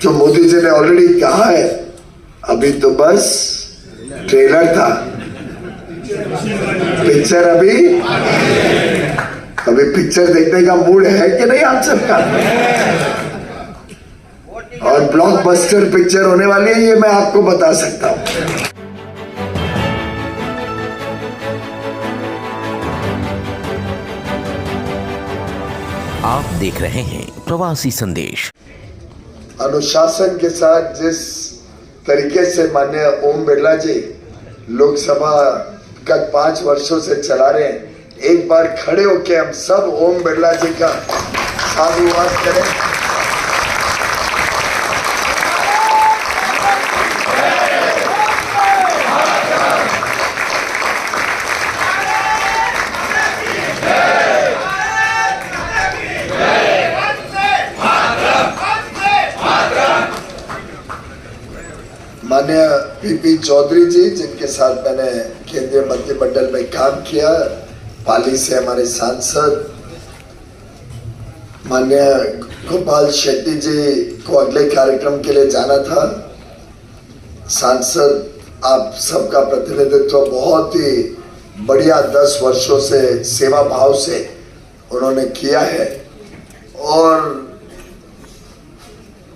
जो मोदी जी ने ऑलरेडी कहा है, अभी तो बस ट्रेलर था, पिक्चर अभी पिक्चर देखने का मूड है कि नहीं आप सबका? और ब्लॉकबस्टर पिक्चर होने वाली है, ये मैं आपको बता सकता हूं। आप देख रहे हैं प्रवासी संदेश। अनुशासन के साथ जिस तरीके से माननीय ओम बिरला जी लोकसभा गत 5 वर्षों से चला रहे हैं, एक बार खड़े होकर हम सब ओम बिरला जी का साधुवाद करें। माननीय पीपी चौधरी जी, जिनके साथ मैंने केंद्रीय मंत्रिमंडल में काम किया, पाली से हमारे सांसद, माननीय गोपाल शेट्टी जी को अगले कार्यक्रम के लिए जाना था। सांसद, आप सबका प्रतिनिधित्व बहुत ही बढ़िया 10 वर्षों से सेवा भाव से उन्होंने किया है, और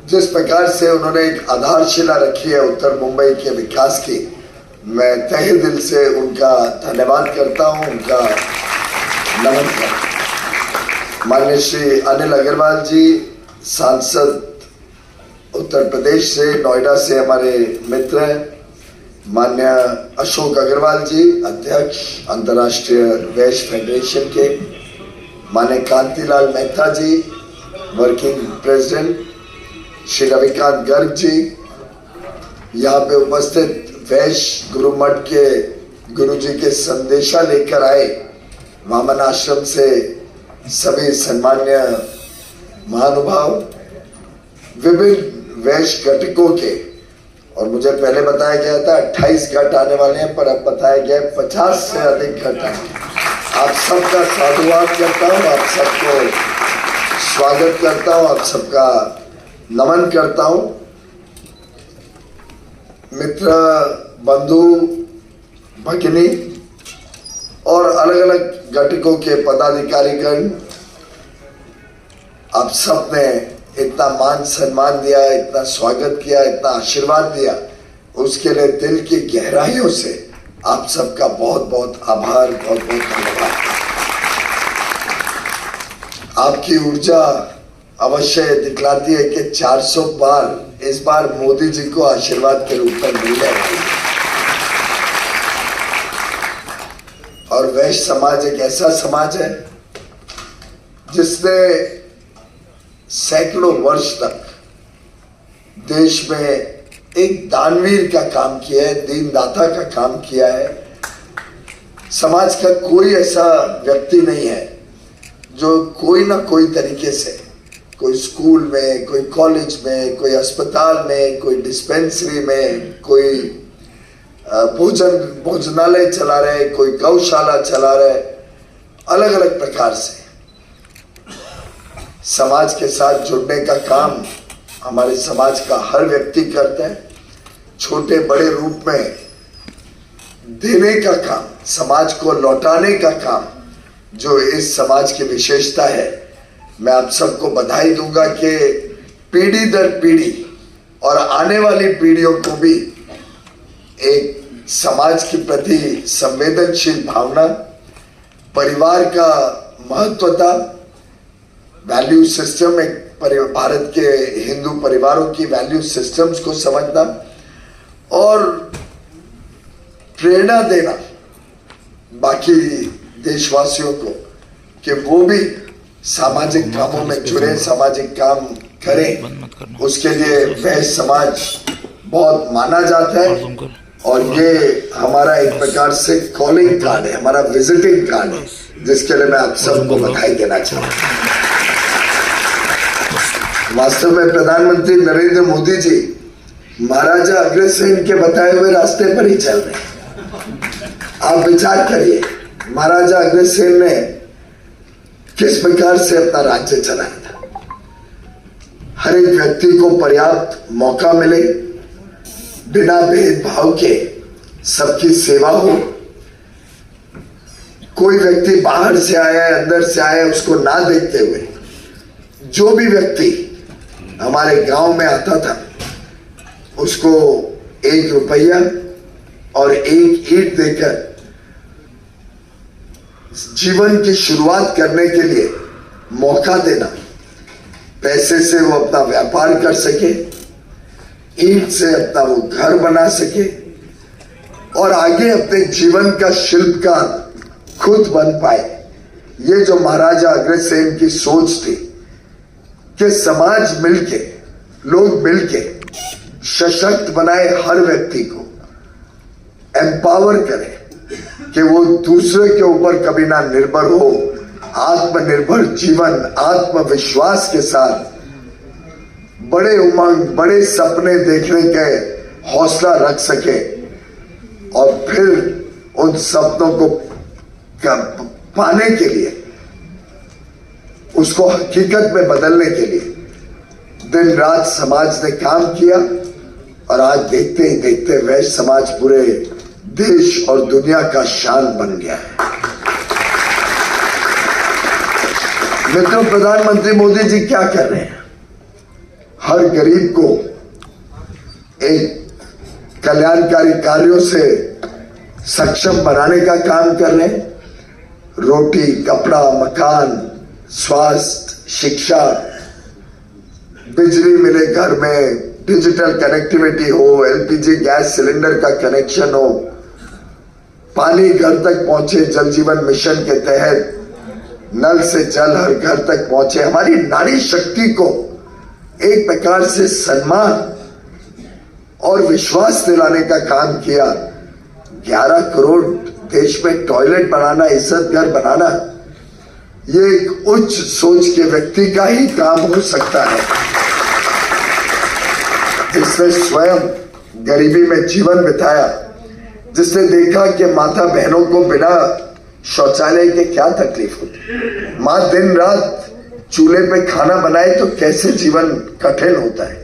जिस प्रकार से उन्होंने एक आधारशिला रखी है उत्तर मुंबई के विकास की, मैं तहे दिल से उनका धन्यवाद करता हूं, उनका नमन करता हूं। माननीय श्री अनिल अग्रवाल जी, सांसद उत्तर प्रदेश से, नोएडा से हमारे मित्र हैं। माननीय अशोक अग्रवाल जी, अध्यक्ष अंतर्राष्ट्रीय वैश्य फेडरेशन के। माननीय कांतिलाल मेहता जी, वर्किंग प्रेसिडेंट। श्री रविकांत गर्ग जी, यहाँ पे उपस्थित वैश्य गुरु मठ के गुरु जी के संदेशा लेकर आए वामन आश्रम से सभी सम्मान्य महानुभाव, विभिन्न वैश्य घटकों के, और मुझे पहले बताया गया था 28 घट आने वाले हैं, पर अब बताया गया 50 से अधिक घट आए। आप सबका साधुवाद करता हूँ, आप सबको स्वागत करता हूँ, आप सबका नमन करता हूं। मित्र, बंधु, भगिनी और अलग अलग घटकों के पदाधिकारीगण, आप सब ने इतना मान सम्मान दिया, इतना स्वागत किया, इतना आशीर्वाद दिया, उसके लिए दिल की गहराइयों से आप सबका बहुत बहुत आभार, बहुत बहुत धन्यवाद। आपकी ऊर्जा अवश्य दिखलाती है कि 400 बार इस बार मोदी जी को आशीर्वाद के रूप में मिल रहा है। और वैश्य समाज एक ऐसा समाज है जिसने सैकड़ों वर्ष तक देश में एक दानवीर का काम किया है, दीनदाता का काम किया है। समाज का कोई ऐसा व्यक्ति नहीं है जो कोई ना कोई तरीके से, कोई स्कूल में, कोई कॉलेज में, कोई अस्पताल में, कोई डिस्पेंसरी में, कोई भोजनालय चला रहे, कोई गौशाला चला रहे, अलग अलग प्रकार से समाज के साथ जुड़ने का काम हमारे समाज का हर व्यक्ति करता है। छोटे बड़े रूप में देने का काम, समाज को लौटाने का काम, जो इस समाज की विशेषता है। मैं आप सबको बधाई दूंगा कि पीढ़ी दर पीढ़ी और आने वाली पीढ़ियों को भी एक समाज के प्रति संवेदनशील भावना, परिवार का महत्वता, वैल्यू सिस्टम, एक भारत के हिंदू परिवारों की वैल्यू सिस्टम्स को समझना और प्रेरणा देना बाकी देशवासियों को कि वो भी सामाजिक कामों में जुड़े, सामाजिक काम करें। उसके लिए वैश्य समाज बहुत माना जाता है, और ये हमारा एक प्रकार से कॉलिंग कार्ड है, हमारा विजिटिंग कार्ड है, जिसके लिए मैं आप सबको बधाई देना चाहता हूँ। वास्तव में प्रधानमंत्री नरेंद्र मोदी जी महाराजा अग्रसेन के बताए हुए रास्ते पर ही चल रहे हैं। आप विचार करिए, महाराजा अग्रसेन ने किस प्रकार से अपना राज्य चलाया था। हर एक व्यक्ति को पर्याप्त मौका मिले, बिना भेदभाव के सबकी सेवा हो। कोई व्यक्ति बाहर से आया है, अंदर से आया है, उसको ना देखते हुए जो भी व्यक्ति हमारे गांव में आता था उसको 1 रुपया और 1 ईंट देकर जीवन की शुरुआत करने के लिए मौका देना। पैसे से वो अपना व्यापार कर सके, ईंट से अपना वो घर बना सके और आगे अपने जीवन का शिल्पकार खुद बन पाए। ये जो महाराजा अग्रसेन की सोच थी कि समाज मिलके, लोग मिलके सशक्त बनाए, हर व्यक्ति को एम्पावर करे कि वो दूसरे के ऊपर कभी ना निर्भर हो, आत्मनिर्भर जीवन, आत्मविश्वास के साथ बड़े उमंग, बड़े सपने देखने के हौसला रख सके और फिर उन सपनों को पाने के लिए, उसको हकीकत में बदलने के लिए दिन रात समाज ने काम किया और आज देखते ही देखते वैश्य समाज पूरे देश और दुनिया का शान बन गया है। मित्रों, प्रधानमंत्री मोदी जी क्या कर रहे हैं? हर गरीब को एक कल्याणकारी कार्यों से सक्षम बनाने का काम कर रहे हैं। रोटी, कपड़ा, मकान, स्वास्थ्य, शिक्षा, बिजली मिले घर में, डिजिटल कनेक्टिविटी हो, एलपीजी गैस सिलेंडर का कनेक्शन हो, पानी घर तक पहुंचे, जल जीवन मिशन के तहत नल से जल हर घर तक पहुंचे। हमारी नारी शक्ति को एक प्रकार से सम्मान और विश्वास दिलाने का काम किया। 11 करोड़ देश में टॉयलेट बनाना, इज्जत घर बनाना, ये एक उच्च सोच के व्यक्ति का ही काम हो सकता है, जिसने स्वयं गरीबी में जीवन बिताया, जिसने देखा कि माता बहनों को बिना शौचालय के क्या तकलीफ होती, माँ दिन रात चूल्हे पे खाना बनाए तो कैसे जीवन कठिन होता है,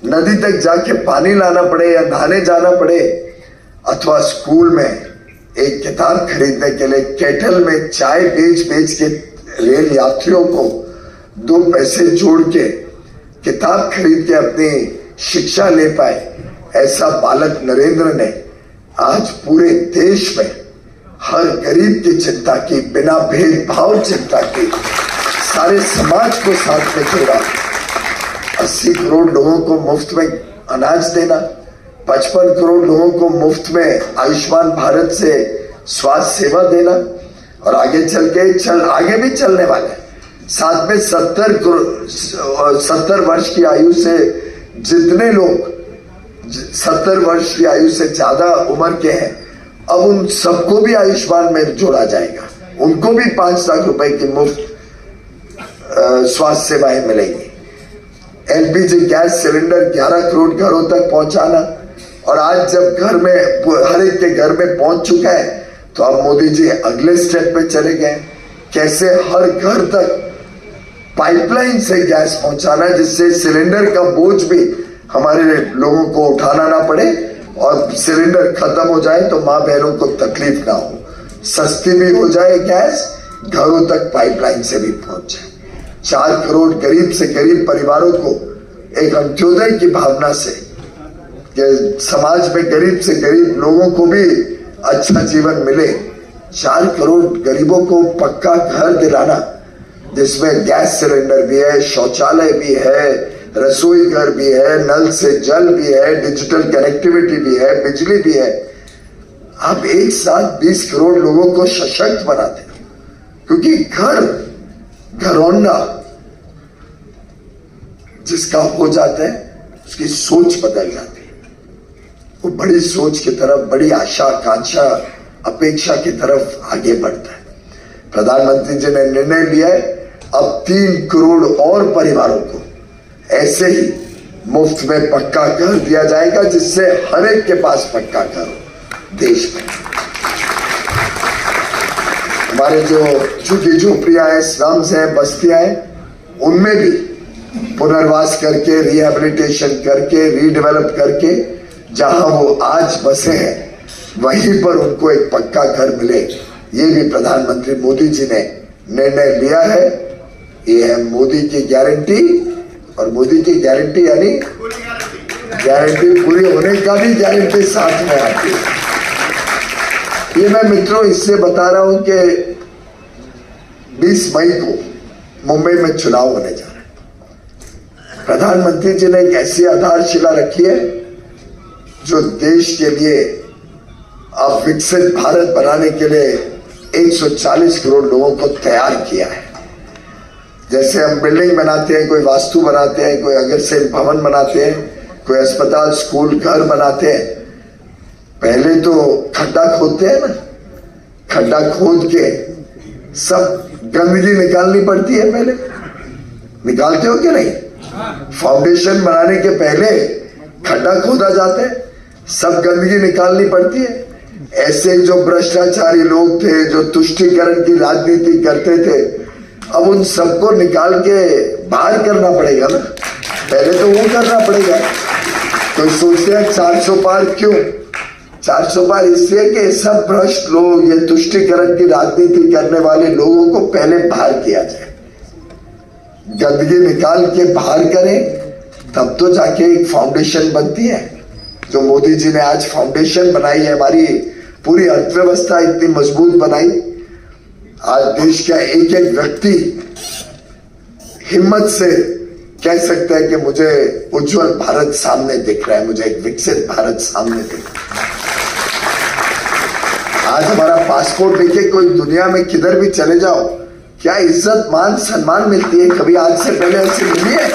नदी तक जाके पानी लाना पड़े या नहाने जाना पड़े, अथवा स्कूल में एक किताब खरीदने के लिए केटल में चाय बेच बेच के रेल यात्रियों को 2 पैसे जोड़ के किताब खरीद के अपनी शिक्षा ले पाए। ऐसा बालक नरेंद्र ने आज पूरे देश में हर गरीब की चिंता की, बिना भेदभाव चिंता की, सारे समाज को साथ में जोड़ा। 80 करोड़ लोगों को मुफ्त में अनाज देना, 55 करोड़ लोगों को मुफ्त में आयुष्मान भारत से स्वास्थ्य सेवा देना और आगे चल के आगे भी चलने वाला है। साथ में 70 वर्ष की आयु से जितने लोग 70 वर्ष की आयु से ज्यादा उम्र के हैं, अब उन सबको भी आयुष्मान में जोड़ा जाएगा। उनको भी 5 लाख रुपए की मुफ्त स्वास्थ्य सेवाएं मिलेंगी। एलपीजी गैस सिलेंडर 11 करोड़ घरों तक पहुंचाना, और आज जब घर में हर एक के घर में पहुंच चुका है तो अब मोदी जी अगले स्टेप पे चले गए, कैसे हर घर तक पाइपलाइन से गैस पहुंचाना, जिससे सिलेंडर का बोझ भी हमारे लोगों को उठाना ना पड़े और सिलेंडर खत्म हो जाए तो माँ बहनों को तकलीफ ना हो, सस्ती भी हो जाए गैस, घरों तक पाइपलाइन से भी पहुंच जाए। 4 करोड़ गरीब से गरीब परिवारों को एक अंत्योदय की भावना से, कि समाज में गरीब से गरीब लोगों को भी अच्छा जीवन मिले। 4 करोड़ गरीबों को पक्का घर दिलाना, जिसमें गैस सिलेंडर भी है, शौचालय भी है, रसोई घर भी है, नल से जल भी है, डिजिटल कनेक्टिविटी भी है, बिजली भी है। आप एक साथ 20 करोड़ लोगों को सशक्त बनाते हो, क्योंकि घरौंडा जिसका हो जाता है उसकी सोच बदल जाती है, वो बड़ी सोच की तरफ, बड़ी आशा आकांक्षा अपेक्षा की तरफ आगे बढ़ता है। प्रधानमंत्री जी ने निर्णय लिया है अब 3 करोड़ और परिवारों को ऐसे ही मुफ्त में पक्का घर दिया जाएगा, जिससे हर एक के पास पक्का घर हो देश में। हमारे जो झुग्गी झोपड़ियां हैं, स्लम्स हैं, बस्तियां हैं, उनमें भी पुनर्वास करके, रिहैबिलिटेशन करके, रीडेवलप करके जहां वो आज बसे हैं वहीं पर उनको एक पक्का घर मिले, ये भी प्रधानमंत्री मोदी जी ने निर्णय लिया है। ये है मोदी की गारंटी, और मोदी की गारंटी यानी गारंटी पूरी होने का भी गारंटी साथ में आती है। ये मैं मित्रों इससे बता रहा हूं कि 20 मई को मुंबई में चुनाव होने जा रहे हैं। प्रधानमंत्री जी ने एक ऐसी आधारशिला रखी है जो देश के लिए अब विकसित भारत बनाने के लिए 140 करोड़ लोगों को तैयार किया है। जैसे हम बिल्डिंग बनाते हैं, कोई वास्तु बनाते हैं, कोई अग्रसेन भवन बनाते हैं, कोई अस्पताल, स्कूल, घर बनाते हैं, पहले तो खड्डा खोदते हैं ना, खड्डा खोद के सब गंदगी निकालनी पड़ती है। पहले निकालते हो कि नहीं? फाउंडेशन बनाने के पहले खड्डा खोदा जाता है, सब गंदगी निकालनी पड़ती है। ऐसे जो भ्रष्टाचारी लोग थे, जो तुष्टीकरण की राजनीति करते थे, अब उन सबको निकाल के बाहर करना पड़ेगा ना, पहले तो वो करना पड़ेगा। तो सोचते हैं 400 पार क्यों? 400 पार इसलिए कि सब भ्रष्ट लोग, ये तुष्टीकरण की राजनीति करने वाले लोगों को पहले बाहर किया जाए, गंदगी निकाल के बाहर करें, तब तो जाके एक फाउंडेशन बनती है। जो मोदी जी ने आज फाउंडेशन बनाई है, हमारी पूरी अर्थव्यवस्था इतनी मजबूत बनाई, आज देश का एक एक व्यक्ति हिम्मत से कह सकता है कि मुझे उज्जवल भारत सामने दिख रहा है, मुझे एक विकसित भारत सामने दिख रहा है। आज हमारा पासपोर्ट लेके कोई दुनिया में किधर भी चले जाओ, क्या इज्जत, मान, सम्मान मिलती है? कभी आज से पहले ऐसी मिली है?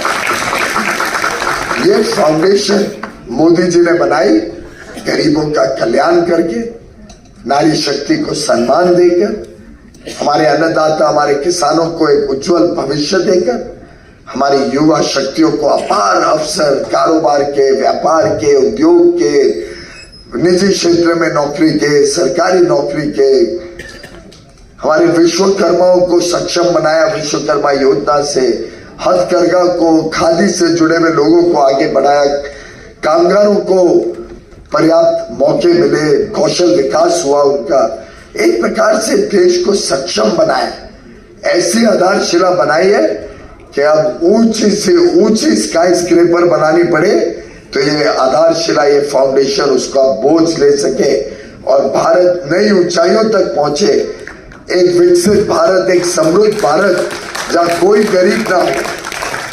ये फाउंडेशन मोदी जी ने बनाई, गरीबों का कल्याण करके, नारी शक्ति को सम्मान देकर, हमारे अन्नदाता, हमारे किसानों को एक उज्जवल भविष्य देकर, हमारी युवा शक्तियों को अपार अवसर, कारोबार के, व्यापार के, उद्योग के, निजी क्षेत्र में नौकरी के, सरकारी नौकरी के, हमारे विश्वकर्माओं को सक्षम बनाया विश्वकर्मा योजना से, हथकरघा को, खादी से जुड़े हुए लोगों को आगे बढ़ाया, कामगारों को पर्याप्त मौके मिले, कौशल विकास हुआ उनका, एक प्रकार से देश को सक्षम बनाया। ऐसी आधारशिला बनाई है कि अब ऊंची से ऊंची स्काई स्क्रेपर बनानी पड़े तो ये आधारशिला, ये फाउंडेशन उसका बोझ ले सके और भारत नई ऊंचाइयों तक पहुंचे, एक विकसित भारत, एक समृद्ध भारत जहां कोई गरीब ना हो,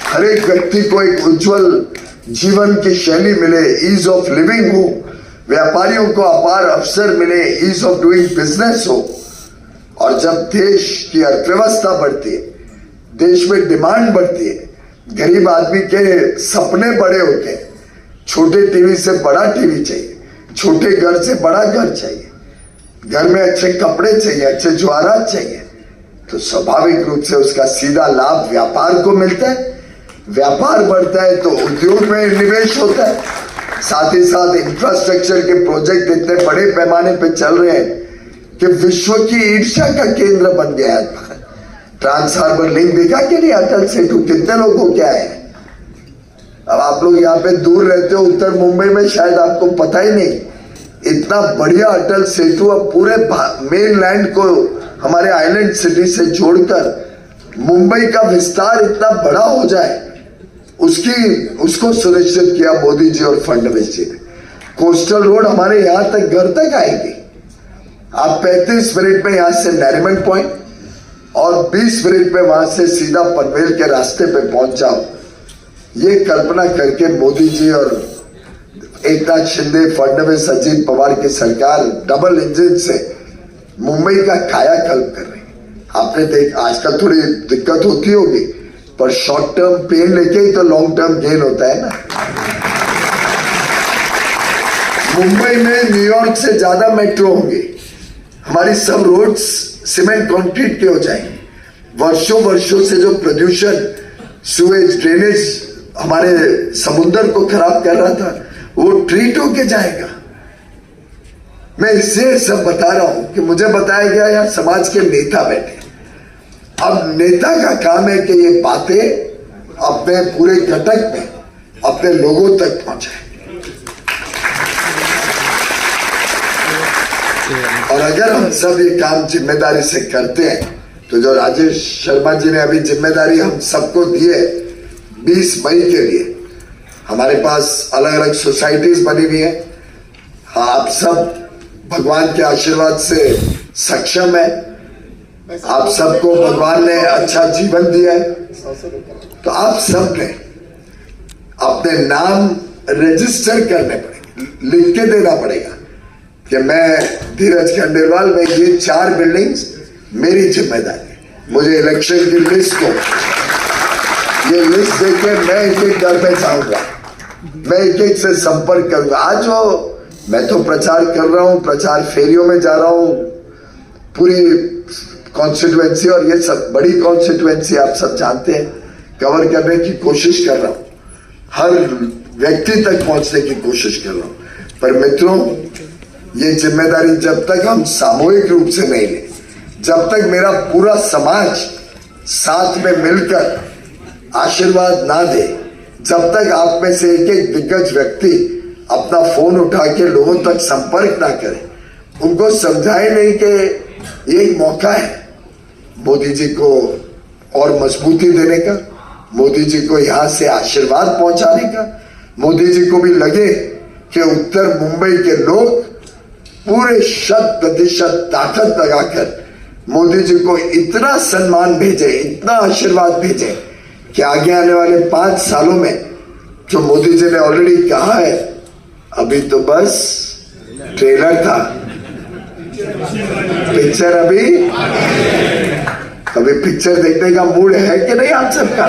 हर एक व्यक्ति को एक उज्जवल जीवन की शैली मिले, ईज ऑफ लिविंग हो, व्यापारियों को अपार अवसर मिले, ईज ऑफ डूइंग बिजनेस हो। और जब देश की अर्थव्यवस्था बढ़ती है, देश में डिमांड बढ़ती है, गरीब आदमी के सपने बड़े होते हैं, छोटे टीवी से बड़ा टीवी चाहिए, छोटे घर से बड़ा घर चाहिए, घर में अच्छे कपड़े चाहिए, अच्छे ज्वारात चाहिए, तो स्वाभाविक रूप से उसका सीधा लाभ व्यापार को मिलता है। व्यापार बढ़ता है तो उद्योग में निवेश होता है, साथ ही साथ इंफ्रास्ट्रक्चर के प्रोजेक्ट इतने बड़े पैमाने पे चल रहे हैं कि विश्व की ईर्ष्या का केंद्र बन गया है भारत। ट्रांस हार्बर लिंक देखा कि नहीं? अटल सेतु कितने लोगों को क्या है? अब आप लोग यहाँ पे दूर रहते हो, उत्तर मुंबई में, शायद आपको पता ही नहीं, इतना बढ़िया अटल सेतु अब पूरे मेन लैंड को हमारे आइलैंड सिटी से जोड़कर मुंबई का विस्तार इतना बड़ा हो जाए, उसको सुनिश्चित किया मोदी जी और फडणवीस जी ने। कोस्टल रोड हमारे यहां तक, घर तक आएगी। आप 35 मिनट में यहां से नरीमन पॉइंट और 20 मिनट में वहां से सीधा पनवेल के रास्ते पे पहुंच जाओ। ये कल्पना करके मोदी जी और एकनाथ शिंदे, फडणवीस, अजीत पवार की सरकार डबल इंजन से मुंबई का कायाकल्प कर रही है। आपने देख, आजकल थोड़ी दिक्कत होती होगी, पर शॉर्ट टर्म पेन लेके ही तो लॉन्ग टर्म गेन होता है ना। मुंबई में न्यूयॉर्क से ज्यादा मेट्रो होंगे, हमारी सब रोड्स सीमेंट कंक्रीट के हो जाएंगे। वर्षों वर्षों से जो प्रदूषण, सुएज, ड्रेनेज हमारे समुद्र को खराब कर रहा था, वो ट्रीट होके जाएगा। मैं इससे सब बता रहा हूं कि मुझे बताया गया यहाँ समाज के नेता बैठे। अब नेता का काम है कि ये बातें अपने पूरे घटक में अपने लोगों तक पहुंचाए। और अगर हम सब ये काम जिम्मेदारी से करते हैं तो जो राजेश शर्मा जी ने अभी जिम्मेदारी हम सबको दी है 20 मई के लिए, हमारे पास अलग अलग सोसाइटीज बनी हुई है। हाँ, आप सब भगवान के आशीर्वाद से सक्षम है, आप सबको भगवान ने अच्छा जीवन दिया है, तो आप सब ने अपने नाम रजिस्टर करने पड़ेंगे, लिख के देना पड़ेगा कि मैं धीरज खंडेलवाल में ये 4 बिल्डिंग्स मेरी जिम्मेदारी है। मुझे इलेक्शन की लिस्ट को ये लिस्ट देके मैं एक एक घर पे जाऊंगा, मैं एक एक से संपर्क करूंगा। आज वो मैं तो प्रचार कर रहा हूँ, प्रचार फेरियों में जा रहा हूँ, पूरी कॉन्स्टिट्यूएंसी, और ये सब बड़ी कॉन्स्टिट्यूएंसी आप सब जानते हैं, कवर करने की कोशिश कर रहा हूँ, हर व्यक्ति तक पहुंचने की कोशिश कर रहा हूँ। पर मित्रों, ये जिम्मेदारी जब तक हम सामूहिक रूप से नहीं लें, जब तक मेरा पूरा समाज साथ में मिलकर आशीर्वाद ना दे, जब तक आप में से एक एक दिग्गज व्यक्ति अपना फोन उठा के लोगों तक संपर्क ना करे, उनको समझाए नहीं कि ये एक मौका है मोदी जी को और मजबूती देने का, मोदी जी को यहाँ से आशीर्वाद पहुंचाने का, मोदी जी को भी लगे कि उत्तर मुंबई के लोग पूरे 100% ताकत लगाकर मोदी जी को इतना सम्मान भेजे, इतना आशीर्वाद भेजे कि आगे आने वाले 5 सालों में जो मोदी जी ने ऑलरेडी कहा है, अभी तो बस ट्रेलर था, पिक्चर अभी पिक्चर देखने का मूड है कि नहीं आप सबका?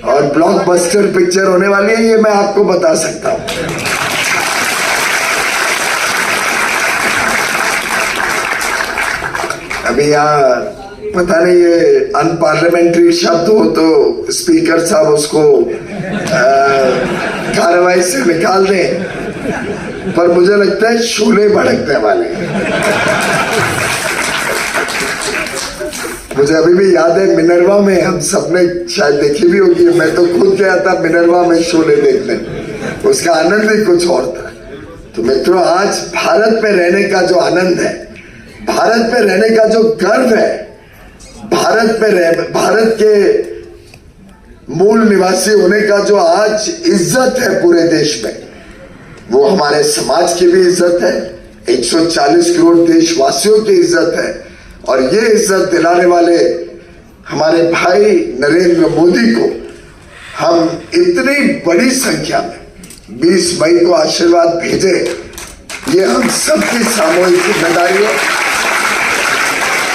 और ब्लॉकबस्टर पिक्चर होने वाली है, ये मैं आपको बता सकता हूं। अभी यहाँ पता नहीं ये अनपार्लियामेंट्री शब्द हो तो स्पीकर साहब उसको कार्रवाई से निकाल दें, पर मुझे लगता है शूले भड़कने वाले हैं। मुझे अभी भी याद है मिनर्वा में, हम सबने शायद देखी भी होगी, मैं तो खुद गया था मिनर्वा में शोले देखने, उसका आनंद ही कुछ और था। तो मित्रों, आज भारत में रहने का जो आनंद है, भारत में रहने का जो गर्व है, भारत के मूल निवासी होने का जो आज इज्जत है पूरे देश में, वो हमारे समाज की भी इज्जत है, 140 करोड़ देशवासियों की इज्जत है। और ये इज्जत दिलाने वाले हमारे भाई नरेंद्र मोदी को हम इतनी बड़ी संख्या में 20 मई को आशीर्वाद भेजे, ये हम सबकी सामूहिक जिम्मेदारी है।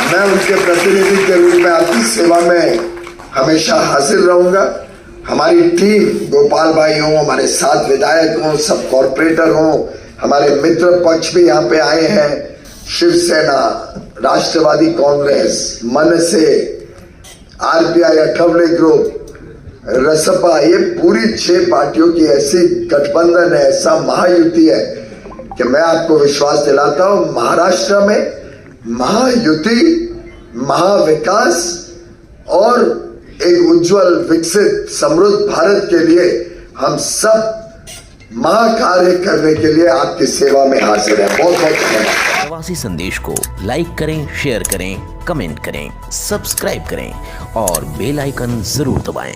मैं उनके प्रतिनिधि के रूप में आपकी सेवा में हमेशा हाजिर रहूंगा। हमारी टीम, गोपाल भाई हो, हमारे साथ विधायक हो, सब कॉर्पोरेटर हो, हमारे मित्र पक्ष भी यहाँ पे आए हैं, शिवसेना, राष्ट्रवादी कांग्रेस, मनसे, आरपीआई, अठवले ग्रुप, रसपा, ये पूरी 6 पार्टियों की ऐसी गठबंधन है, ऐसा महायुति है कि मैं आपको विश्वास दिलाता हूं, महाराष्ट्र में महायुति, महाविकास और एक उज्जवल, विकसित, समृद्ध भारत के लिए हम सब महाकार्य करने के लिए आपकी सेवा में हाजिर है। बहुत बहुत धन्यवाद। प्रवासी संदेश को लाइक करें, शेयर करें, कमेंट करें, सब्सक्राइब करें और बेल आइकन जरूर दबाएं।